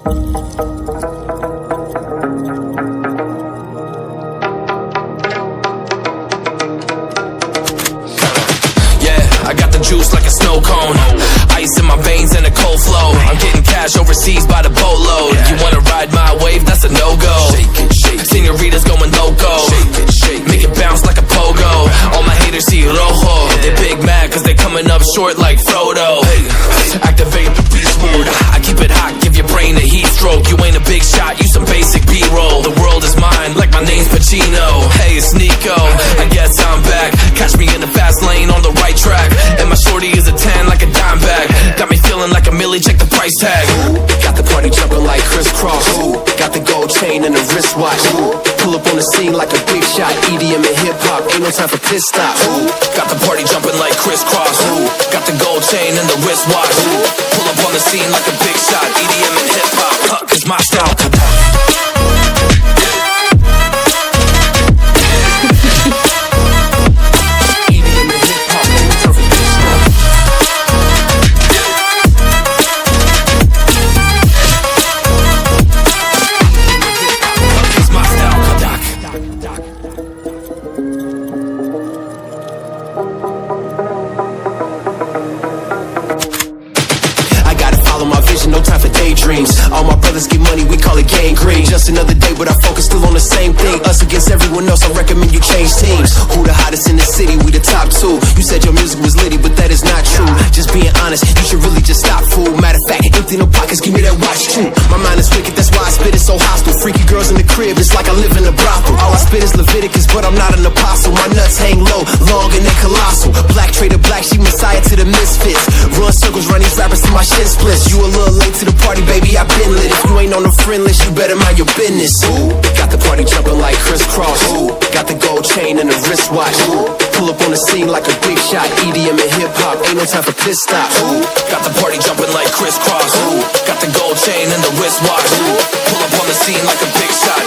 I got the juice like a snow cone, ice in my veins and a cold flow. I'm getting cash overseas by the boatload. You wanna ride my wave? That's a no-go. Señoritas going loco, make it bounce like a pogo. All my haters see rojo, they big mad cause they coming up short like Frodo. Activate the beast mode, I keep it hot, give your brain a heat stroke. You ain't a big shot, you some basic B-roll. The world is mine like my name's Pacino. Hey, it's Nico, I guess I'm back. Catch me in the fast lane on the right track. And my shorty is a 10 like a dime bag. Got me feeling like a millie, check the price tag. Got the party jumping like crisscross. Got the gold chain and the wristwatch. Pull up on the scene like a big shot. EDM and hip hop, ain't no time for piss stop. Got the party jumping like crisscross. Got the gold chain and the wristwatch. Pull up on the scene like a big shot. EDM and hip hop, cause my style. No time for daydreams. All my brothers get money, we call it gangrene. Just another day, but our focus still on the same thing. Us against everyone else, I recommend you change teams. Who the hottest in the city? We the top two. You said your music was litty, but that is not true. Just being honest, you should really just stop, fool. Matter of fact, empty no pockets, give me that watch too. My mind is wicked, that's why I spit it so hostile. Freaky girls in the crib, it's like I live in a brothel. All I spit is Leviticus, but I'm not an apostle. My nuts hang low, long and they colossal. Black trader black, she messiah to the misfits. Run circles, run these rappers till my shit splits. You a little late to the party, baby, I been lit. If you ain't on the friend list, you better mind your business. Got the party jumping like crisscross. Got the gold chain and the wristwatch. Pull up on the scene like a big shot. EDM and hip hop, ain't no time for piss stop. Got the party jumping like crisscross. Got the gold chain and the wristwatch. Pull up on the scene like a big shot.